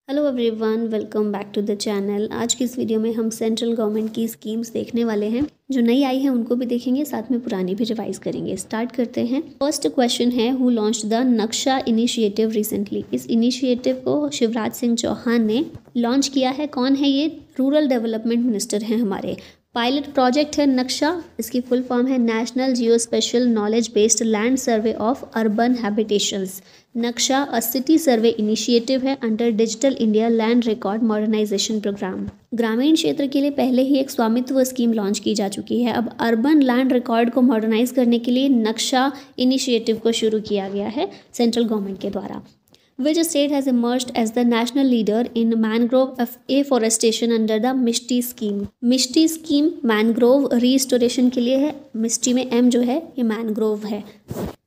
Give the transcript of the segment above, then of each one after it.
Hello everyone, welcome back to the channel. आज की इस वीडियो में हम सेंट्रल गवर्नमेंट की स्कीम्स देखने वाले हैं। जो नई आई हैं उनको भी देखेंगे, साथ में पुरानी भी रिवाइज करेंगे। स्टार्ट करते हैं। फर्स्ट क्वेश्चन है, हु लॉन्च्ड द नक्शा इनिशिएटिव रिसेंटली। इस इनिशिएटिव को शिवराज सिंह चौहान ने लॉन्च किया है। कौन है ये? रूरल डेवलपमेंट मिनिस्टर हैं हमारे। पायलट प्रोजेक्ट है नक्शा। इसकी फुल फॉर्म है national geospatial knowledge based land survey of urban habitations. Naksha a city survey initiative है under digital India land record modernisation programme. ग्रामीण क्षेत्र के लिए पहले ही एक स्वामित्व स्कीम लॉन्च की जा चुकी है। अब अर्बन लैंड रिकॉर्ड को मॉडर्नाइज करने के लिए नक्शा इनिशिएटिव को शुरू किया गया है सेंट्रल गवर्नमेंट के द्वारा। Which state has emerged as the national leader in mangrove afforestation under the Mishti scheme? Mishti scheme mangrove restoration के लिए है। मिष्टी में एम जो है ये मैनग्रोव है।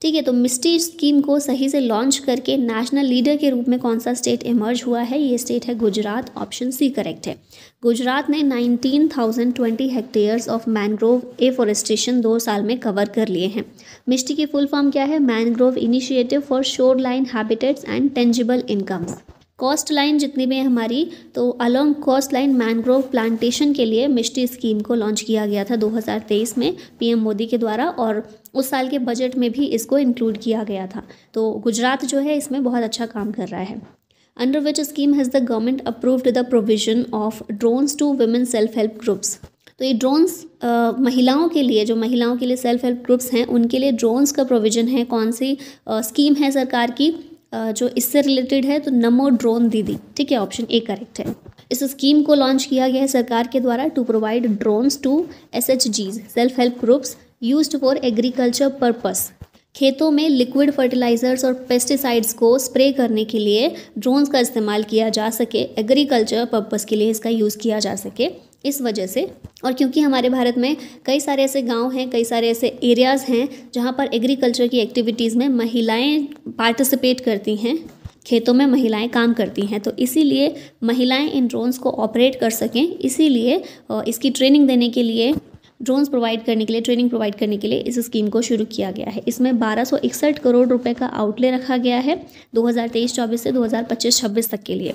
ठीक है, तो मिष्टी स्कीम को सही से लॉन्च करके नेशनल लीडर के रूप में कौन सा स्टेट इमर्ज हुआ है? ये स्टेट है गुजरात। ऑप्शन सी करेक्ट है। गुजरात ने 19,020 हेक्टेयर्स ऑफ मैनग्रोव एफोरेस्टेशन 2 साल में कवर कर लिए हैं। मिष्टी की फुल फॉर्म क्या है? Mangrove initiative for shoreline habitats and tangible incomes. Coastline जितनी भी है हमारी, तो along coastline mangrove plantation के लिए मिष्टी स्कीम को लॉन्च किया गया था 2023 में पीएम मोदी के द्वारा, और उस साल के बजट में भी इसको इंक्लूड किया गया था। तो गुजरात जो है इसमें बहुत अच्छा काम कर रहा है। Under which scheme has the government approved the provision of drones to women self help groups. तो ये ड्रोन्स महिलाओं के लिए, जो महिलाओं के लिए सेल्फ हेल्प ग्रुप्स हैं उनके लिए ड्रोन्स का प्रोविज़न है। कौन सी स्कीम है सरकार की जो इससे रिलेटेड है? तो नमो ड्रोन दीदी। ठीक है, ऑप्शन ए करेक्ट है। इस स्कीम को लॉन्च किया गया है सरकार के द्वारा to provide drones to SHGs self help groups used for agriculture purpose. खेतों में लिक्विड फर्टिलाइजर्स और पेस्टिसाइड्स को स्प्रे करने के लिए ड्रोन्स का इस्तेमाल किया जा सके, एग्रीकल्चर पर्पस के लिए इसका यूज़ किया जा सके, इस वजह से। और क्योंकि हमारे भारत में कई सारे ऐसे गांव हैं, कई सारे ऐसे एरियाज़ हैं जहां पर एग्रीकल्चर की एक्टिविटीज़ में महिलाएं पार्टिसिपेट करती हैं, खेतों में महिलाएं काम करती हैं, तो इसीलिए महिलाएं इन ड्रोन्स को ऑपरेट कर सकें, इसीलिए इसकी ट्रेनिंग देने के लिए, ड्रोन्स प्रोवाइड करने के लिए, ट्रेनिंग प्रोवाइड करने के लिए इस स्कीम को शुरू किया गया है। इसमें 1261 करोड़ रुपए का आउटले रखा गया है 2023-24 से 2025-26 तक के लिए।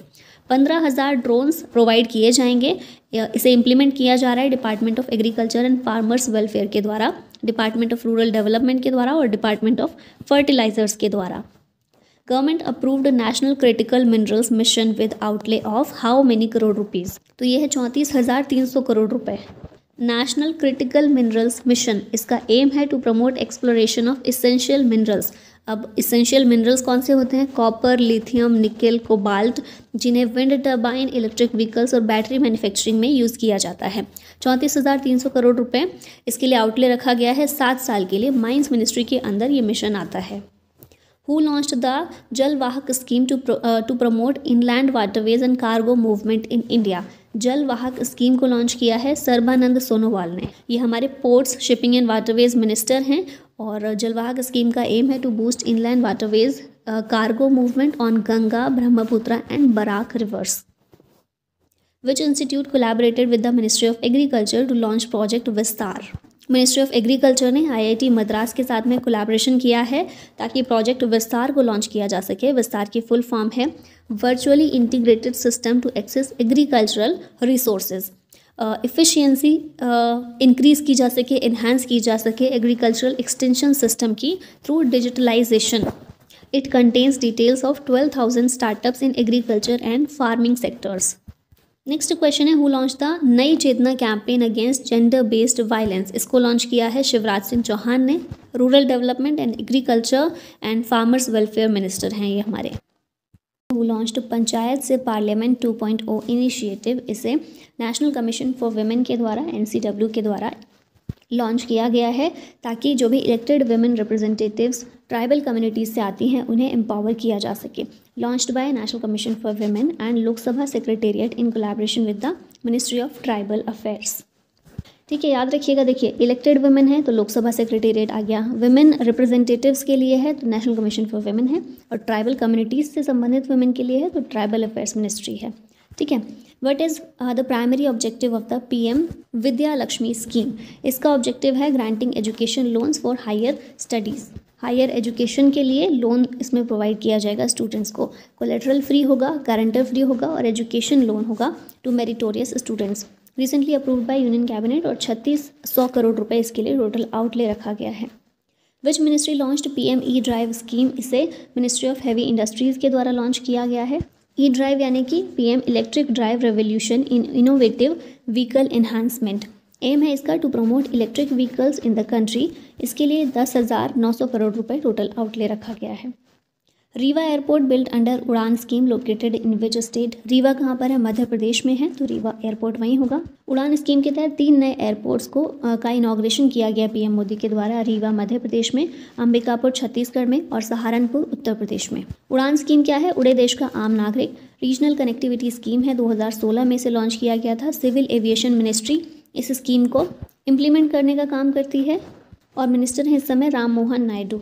15,000 ड्रोन्स प्रोवाइड किए जाएंगे। इसे इम्प्लीमेंट किया जा रहा है department of agriculture and farmers welfare के द्वारा, डिपार्टमेंट ऑफ रूरल डेवलपमेंट के द्वारा और डिपार्टमेंट ऑफ फर्टिलाइजर्स के द्वारा। Government approved national critical minerals mission with outlay of how many crore rupees? तो ये है 34,300 करोड़ रुपए। नेशनल क्रिटिकल मिनरल्स मिशन, इसका एम है to promote exploration of essential minerals. अब इसेंशियल मिनरल्स कौन से होते हैं? कॉपर, लिथियम, निकेल, कोबाल्ट, जिन्हें विंड टर्बाइन, इलेक्ट्रिक व्हीकल्स और बैटरी मैन्युफैक्चरिंग में यूज़ किया जाता है। 34,300 करोड़ रुपए इसके लिए आउटले रखा गया है 7 साल के लिए। माइंस मिनिस्ट्री के अंदर ये मिशन आता है। Who launched the जल Vahak scheme to promote inland waterways and cargo movement in India? जल वाहक स्कीम को लॉन्च किया है सर्बानंद सोनोवाल ने। ये हमारे ports, shipping and waterways minister हैं, और जल वाहक स्कीम का एम है to boost inland waterways cargo movement on Ganga, Brahmaputra and Barak rivers. Which institute collaborated with the Ministry of Agriculture to launch project विस्तार? मिनिस्ट्री ऑफ एग्रीकल्चर ने IIT मद्रास के साथ में collaboration किया है ताकि प्रोजेक्ट विस्तार को लॉन्च किया जा सके। विस्तार की फुल फॉर्म है virtually integrated system to access agricultural resources. Efficiency increase की जा सके, इन्हांस की जा सके एग्रीकल्चरल एक्सटेंशन सिस्टम की through digitalisation. It contains details of 12,000 startups in agriculture and farming sectors. Next question है, who launch the Nayi Chetna campaign against gender based violence? इसको launch किया है शिवराज सिंह चौहान ने। Rural development and agriculture and farmers welfare minister हैं ये हमारे। Who launched panchayat से parliament 2.0 initiative? इसे नेशनल कमीशन फॉर वुमेन के द्वारा, NCW के द्वारा लॉन्च किया गया है ताकि जो भी elected women representatives tribal communities से आती हैं उन्हें एम्पावर किया जा सके। Launched by national commission for women and Lok Sabha secretariat in collaboration with the ministry of tribal affairs. ठीक है, याद रखिएगा। देखिए, इलेक्टेड वुमेन है तो लोकसभा सेक्रेटेरिएट आ गया, वुमेन रिप्रेजेंटेटिव्स के लिए है तो नेशनल कमीशन फॉर वुमेन है, और ट्राइबल कम्युनिटीज़ से संबंधित वुमेन के लिए है तो ट्राइबल अफेयर्स मिनिस्ट्री है। ठीक है, what is the primary objective of the PM Vidya Lakshmi scheme? इसका ऑब्जेक्टिव है granting education loans for higher studies. Higher education के लिए लोन इसमें प्रोवाइड किया जाएगा स्टूडेंट्स को। कोलेटरल फ्री होगा, गारंटर फ्री होगा और एजुकेशन लोन होगा to meritorious students. Recently approved by union cabinet और 3600 करोड़ रुपए इसके लिए टोटल आउटले रखा गया है। Which ministry launched PM E Drive scheme? इसे मिनिस्ट्री ऑफ हैवी इंडस्ट्रीज़ के द्वारा लॉन्च किया गया है। E-ड्राइव यानी कि PM electric drive revolution in innovative vehicle enhancement. Aim है इसका to promote electric vehicles in the country. इसके लिए 10,900 करोड़ रुपए टोटल आउटले रखा गया है। रीवा एयरपोर्ट बिल्ट अंडर उड़ान scheme located in which state? Rewa कहाँ पर है? मध्य प्रदेश में है, तो रीवा एयरपोर्ट वहीं होगा। उड़ान स्कीम के तहत 3 नए एयरपोर्ट्स का इनॉग्रेशन किया गया PM मोदी के द्वारा। रीवा मध्य प्रदेश में, अंबिकापुर छत्तीसगढ़ में और सहारनपुर उत्तर प्रदेश में। उड़ान स्कीम क्या है? उड़े देश का आम नागरिक। रीजनल कनेक्टिविटी स्कीम है, 2016 में इसे लॉन्च किया गया था। सिविल एविएशन मिनिस्ट्री इस स्कीम को इम्प्लीमेंट करने का काम करती है और मिनिस्टर हैं इस समय Ram Mohan Naidu.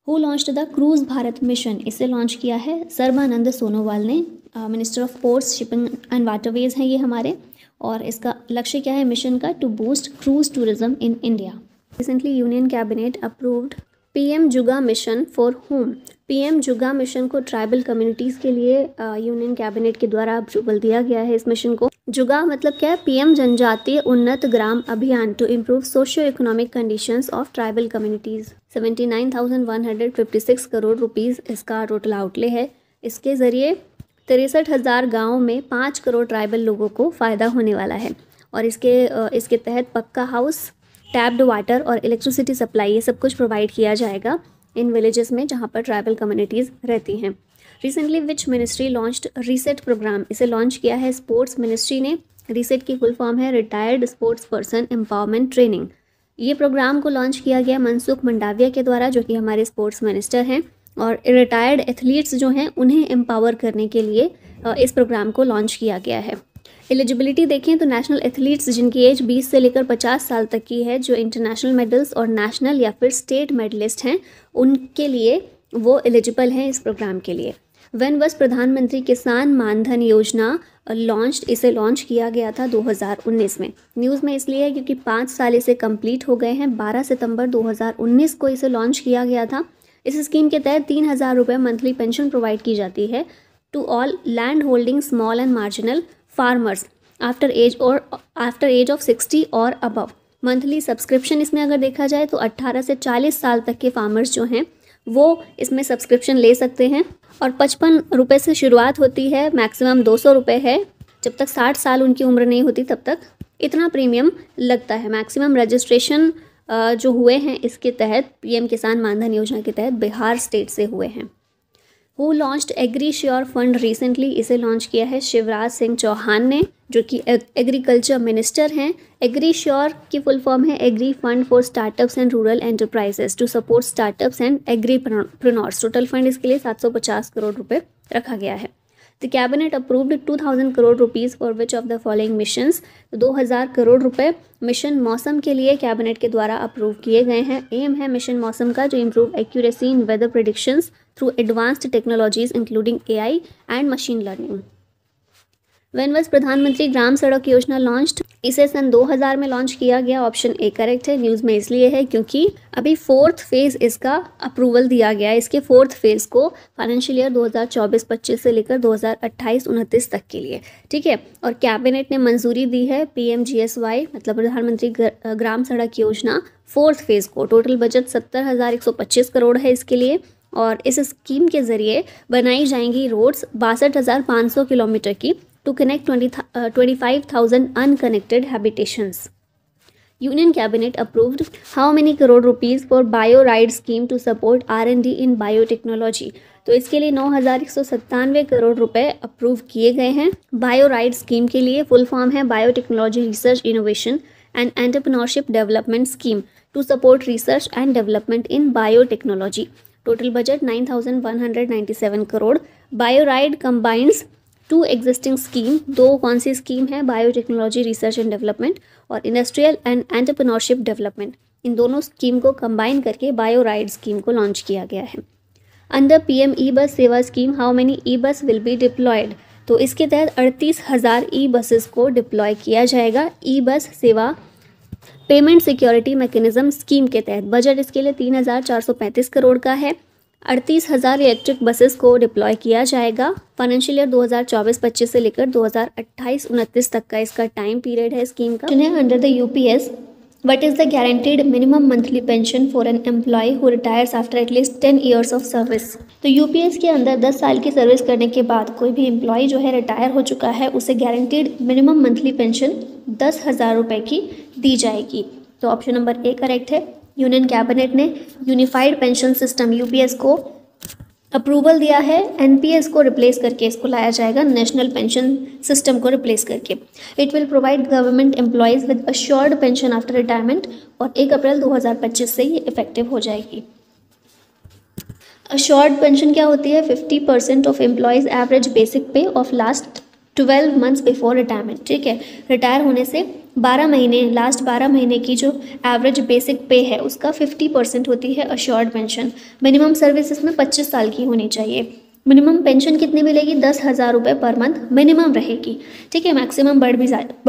Who launched the cruise Bharat mission? इसे लॉन्च किया है सर्बानंद सोनोवाल ने। Minister of ports, shipping and waterways हैं ये हमारे, और इसका लक्ष्य क्या है मिशन का? To boost cruise tourism in India. Recently union cabinet approved PM Juga mission for home. PM Juga mission को ट्राइबल कम्युनिटीज़ के लिए यूनियन कैबिनेट के द्वारा अप्रूवल दिया गया है। इस मिशन को जुगा मतलब क्या है? PM जनजातीय Unnat Gram Abhiyan to improve socio economic conditions of tribal communities. 79,156 crore rupees इसका टोटल आउटले है। इसके ज़रिए 63,000 गाँव में 5 करोड़ ट्राइबल लोगों को फ़ायदा होने वाला है। और इसके तहत पक्का हाउस, टैप्ड वाटर और इलेक्ट्रिसिटी सप्लाई, ये सब कुछ प्रोवाइड किया जाएगा इन विलेजेस में जहाँ पर ट्राइबल कम्युनिटीज़ रहती हैं। Recently which ministry launched reset programme? इसे लॉन्च किया है स्पोर्ट्स मिनिस्ट्री ने। रीसेट की फुल फॉर्म है retired sports person empowerment training. ये प्रोग्राम को लॉन्च किया गया मनसुख मंडाविया के द्वारा, जो कि हमारे स्पोर्ट्स मिनिस्टर हैं, और रिटायर्ड एथलीट्स जो हैं उन्हें एम्पावर करने के लिए इस प्रोग्राम को लॉन्च किया गया है। एलिजिबिलिटी देखें तो नेशनल एथलीट्स जिनकी एज 20 से लेकर 50 साल तक की है, जो इंटरनेशनल मेडल्स और नेशनल या फिर स्टेट मेडलिस्ट हैं, उनके लिए वो एलिजिबल हैं इस प्रोग्राम के लिए। व्हेन वाज प्रधानमंत्री किसान मानधन योजना लॉन्च्ड? इसे लॉन्च किया गया था 2019 में। न्यूज़ में इसलिए है क्योंकि 5 साल इसे कंप्लीट हो गए हैं। 12 सितंबर 2019 को इसे लॉन्च किया गया था। इस स्कीम के तहत 3,000 रुपये मंथली पेंशन प्रोवाइड की जाती है to all land holding small and marginal farmers after age of 60 और अबव। मंथली सब्सक्रिप्शन इसमें अगर देखा जाए तो 18 से 40 साल तक के फार्मर्स जो हैं वो इसमें सब्सक्रिप्शन ले सकते हैं, और 55 रुपये से शुरुआत होती है, मैक्सिमम 200 रुपये है। जब तक 60 साल उनकी उम्र नहीं होती तब तक इतना प्रीमियम लगता है। मैक्सिमम रजिस्ट्रेशन जो हुए हैं इसके तहत PM किसान मानधन योजना के तहत बिहार स्टेट से हुए हैं। Who launched agri sure fund recently? इसे लॉन्च किया है शिवराज सिंह चौहान ने, जो कि एग्रीकल्चर मिनिस्टर हैं। एग्री श्योर की फुल फॉर्म है agri fund for startups and rural enterprises to support startups and agripreneurs. Total fund इसके लिए 750 करोड़ रुपए रखा गया है। The cabinet approved 2,000 crore rupees for which of the following missions? 2,000 crore रुपए मिशन मौसम के लिए कैबिनेट के द्वारा अप्रूव किए गए हैं। एम है मिशन मौसम का जो improve accuracy in weather predictions through advanced technologies including AI and machine learning. When was Pradhanmantri Gram सड़क योजना लॉन्च्ड? इसे सन 2000 में लॉन्च किया गया। ऑप्शन ए करेक्ट है। न्यूज़ में इसलिए है क्योंकि अभी 4th फेज़ इसका अप्रूवल दिया गया है। इसके 4th फेज़ को फाइनेंशियल ईयर 2024-25 से लेकर 2028-29 तक के लिए, ठीक है। और कैबिनेट ने मंजूरी दी है PMGSY मतलब प्रधानमंत्री ग्राम सड़क योजना 4th फेज़ को। टोटल बजट 70,125 करोड़ है इसके लिए, और इस स्कीम के ज़रिए बनाई जाएंगी रोड्स 62,500 किलोमीटर की to connect 25,000 unconnected habitations. Union Cabinet approved how many crore rupees for BioRide scheme to support R&D in biotechnology? तो इसके लिए 9,197 करोड़ रुपए अप्रूव किए गए हैं BioRide स्कीम के लिए। फुल फॉर्म है biotechnology research innovation and entrepreneurship development scheme to support research and development in biotechnology. Total budget 9,197 crore. BioRide combines 2 existing scheme. 2 कौन सी स्कीम है? बायोटेक्नोलॉजी रिसर्च एंड डेवलपमेंट और इंडस्ट्रियल एंड एंटरप्रेन्योरशिप डेवलपमेंट। इन दोनों scheme को combine करके BioRide scheme को launch किया गया है। अंडर PM ई-बस सेवा scheme how many e-bus will be diploid? तो इसके तहत 38,000 ई-बसेस को डिप्लॉय किया जाएगा। ई-बस सेवा पेमेंट सिक्योरिटी मैकेनिज्म स्कीम के तहत बजट इसके लिए 3,435 करोड़ का है। 38,000 इलेक्ट्रिक बसेस को डिप्लॉय किया जाएगा। फाइनेंशियल ईयर 2024-25 से लेकर 2028-29 तक का इसका टाइम पीरियड है स्कीम का। Under the UPS, what is the guaranteed minimum monthly pension for an employee who retires after at least 10 years of service? तो यूपीएस के अंदर 10 साल की सर्विस करने के बाद कोई भी एम्प्लॉय जो है रिटायर हो चुका है उसे गारंटीड मिनिमम मंथली पेंशन 10,000 रुपये की दी जाएगी। तो ऑप्शन नंबर ए करेक्ट है। यूनियन कैबिनेट ने यूनिफाइड पेंशन सिस्टम यूपीएस को अप्रूवल दिया है। एनपीएस को रिप्लेस करके इसको लाया जाएगा नेशनल पेंशन सिस्टम को रिप्लेस करके। It will provide government employees with assured pension after retirement और 1 अप्रैल 2025 से ये इफेक्टिव हो जाएगी। अश्योर्ड पेंशन क्या होती है? 50% ऑफ एम्प्लॉयज़ एवरेज बेसिक पे of last 12 months before retirement. ठीक है, रिटायर होने से 12 महीने, लास्ट 12 महीने की जो एवरेज बेसिक पे है उसका 50% होती है अश्योर्ड पेंशन। मिनिमम सर्विस इसमें 25 साल की होनी चाहिए। मिनिमम पेंशन कितनी मिलेगी? 10,000 रुपये पर मंथ मिनिमम रहेगी। ठीक है, मैक्सिमम बढ़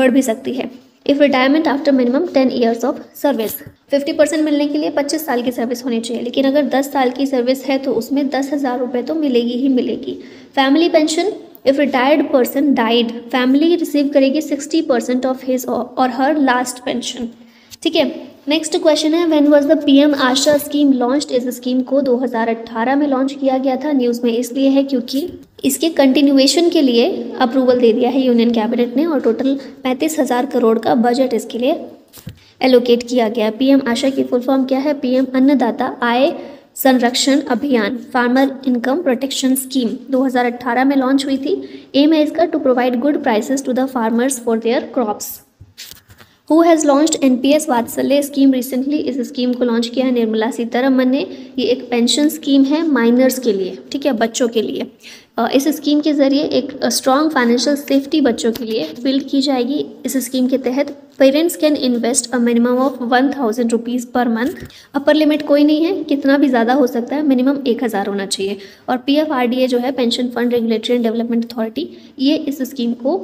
भी सकती है। If retirement after minimum 10 years of service, 50% मिलने के लिए 25 साल की सर्विस होनी चाहिए, लेकिन अगर 10 साल की सर्विस है तो उसमें 10,000 रुपये तो मिलेगी ही मिलेगी। Family pension, if retired person died, family receive करेगी 60% ऑफ हिज और हर लास्ट पेंशन। ठीक है, नेक्स्ट क्वेश्चन है, when was the PM Asha scheme launched? इस स्कीम को 2018 में लॉन्च किया गया था। न्यूज़ में इसलिए है क्योंकि इसके कंटिन्यूएशन के लिए अप्रूवल दे दिया है यूनियन कैबिनेट ने और टोटल 35,000 करोड़ का बजट इसके लिए एलोकेट किया गया। पीएम आशा की फुल फॉर्म क्या है? पीएम अन्नदाता आय संरक्षण अभियान, फार्मर इनकम प्रोटेक्शन स्कीम 2018 में लॉन्च हुई थी। एम है इसका to provide good prices to the farmers for their crops. Who has launched NPS Vatsalya scheme recently? इस स्कीम को लॉन्च किया है निर्मला सीतारमन ने। ये एक पेंशन स्कीम है माइनर्स के लिए, ठीक है, बच्चों के लिए। इस स्कीम के ज़रिए एक स्ट्रॉन्ग फाइनेंशियल सेफ्टी बच्चों के लिए बिल्ड की जाएगी। इस स्कीम के तहत parents can invest a minimum of 1,000 rupees per month. Upper limit कोई नहीं है, कितना भी ज़्यादा हो सकता है, मिनिमम 1,000 होना चाहिए। और पीएफआरडीए जो है, pension fund regulatory and development authority, ये इस स्कीम को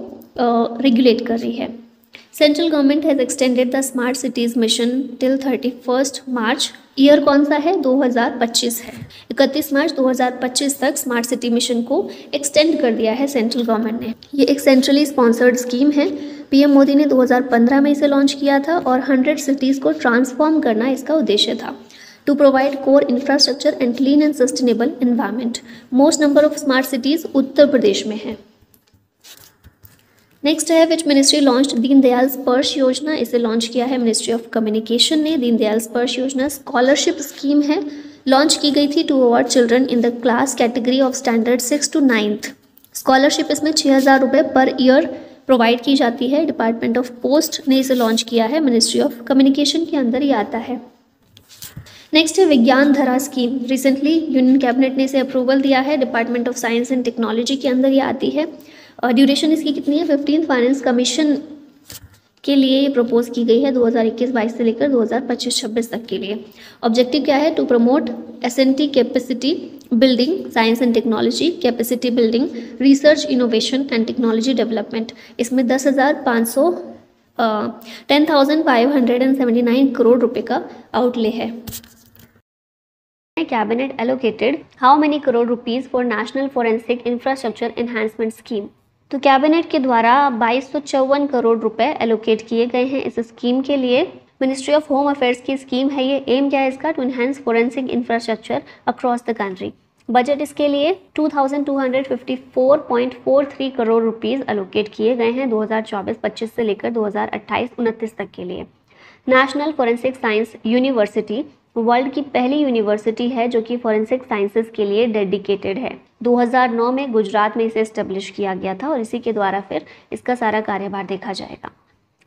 रेगुलेट कर रही है। Central government has extended the smart cities mission till 31 March. Year कौन सा है? 2025 है। 31 मार्च 2025 तक स्मार्ट सिटी मिशन को एक्सटेंड कर दिया है सेंट्रल गवर्नमेंट ने। ये एक सेंट्रली स्पॉन्सर्ड स्कीम है। पीएम मोदी ने 2015 में इसे लॉन्च किया था और 100 सिटीज़ को ट्रांसफॉर्म करना इसका उद्देश्य था। To provide core infrastructure and clean and sustainable environment. Most number of smart cities Uttar Pradesh में है। नेक्स्ट है, विच मिनिस्ट्री लॉन्च्ड दीनदयाल स्पर्श योजना? इसे लॉन्च किया है मिनिस्ट्री ऑफ कम्युनिकेशन ने। दीनदयाल स्पर्श योजना स्कॉलरशिप स्कीम है, लॉन्च की गई थी to award children in the class category of standard 6 to 9th। Scholarship इसमें 6,000 रुपये पर ईयर प्रोवाइड की जाती है। डिपार्टमेंट ऑफ पोस्ट ने इसे लॉन्च किया है, मिनिस्ट्री ऑफ कम्युनिकेशन के अंदर ये आता है। नेक्स्ट है विज्ञान धरा स्कीम। रिसेंटली यूनियन कैबिनेट ने इसे अप्रूवल दिया है। Department of science and technology के अंदर ये आती है। और ड्यूरेशन इसकी कितनी है? 15th फाइनेंस कमीशन के लिए ये प्रपोज की गई है 2021-22 से लेकर 2025-26 तक के लिए। ऑब्जेक्टिव क्या है? To promote S and T capacity building, science and technology capacity building, research innovation and technology development. इसमें 10,579 करोड़ रुपए का आउटले है। Cabinet allocated how many crore rupees for national forensic infrastructure enhancement scheme? तो कैबिनेट के द्वारा 2254 करोड़ रुपए एलोकेट किए गए हैं इस स्कीम के लिए। मिनिस्ट्री ऑफ होम अफेयर्स की स्कीम है ये। एम क्या है इसका? To enhance forensic infrastructure across the country. Budget इसके लिए 2254.43 करोड़ रुपीज़ एलोकेट किए गए हैं 2024-25 से लेकर 2028-29 तक के लिए। National forensic science university world की पहली यूनिवर्सिटी है जो कि फॉरेंसिक साइंसेज के लिए डेडिकेटेड है। 2009 में गुजरात में इसे एस्टेब्लिश किया गया था और इसी के द्वारा फिर इसका सारा कार्यभार देखा जाएगा।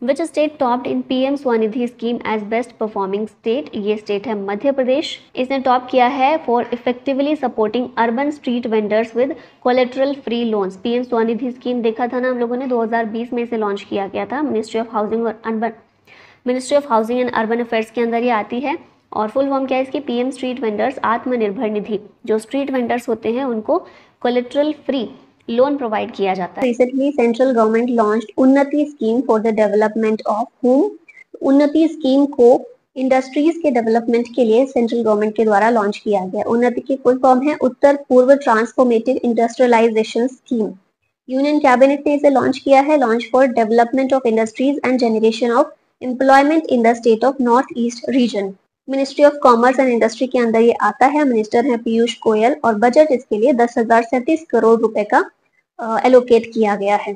Which state topped in PM Svanidhi scheme as best performing state? ये स्टेट है मध्य प्रदेश। इसने टॉप किया है for effectively supporting urban street vendors with collateral free loans. PM Svanidhi scheme देखा था ना हम लोगों ने, 2020 में इसे लॉन्च किया गया था। Ministry of housing and urban affairs के अंदर ये आती है। और फुल फॉर्म क्या है इसकी? PM street vendors Atmanirbhar Nidhi. जो स्ट्रीट वेंडर्स होते हैं उनको कोलेट्रल फ्री लोन प्रोवाइड किया जाता है। रिसेंटली सेंट्रल गवर्नमेंट लॉन्च्ड उन्नति scheme for the development of home उन्नति स्कीम को इंडस्ट्रीज के डेवलपमेंट के लिए सेंट्रल गवर्नमेंट के द्वारा लॉन्च किया गया। उन्नति की फुल फॉर्म है Uttar Purva transformative industrialisation scheme. Union cabinet ने इसे लॉन्च किया है, launch for development of industries and generation of employment in the state of north east region. Ministry of commerce and industry के अंदर ये आता है। मिनिस्टर है पीयूष गोयल और बजट इसके लिए 10,037 करोड़ रुपए का एलोकेट किया गया है।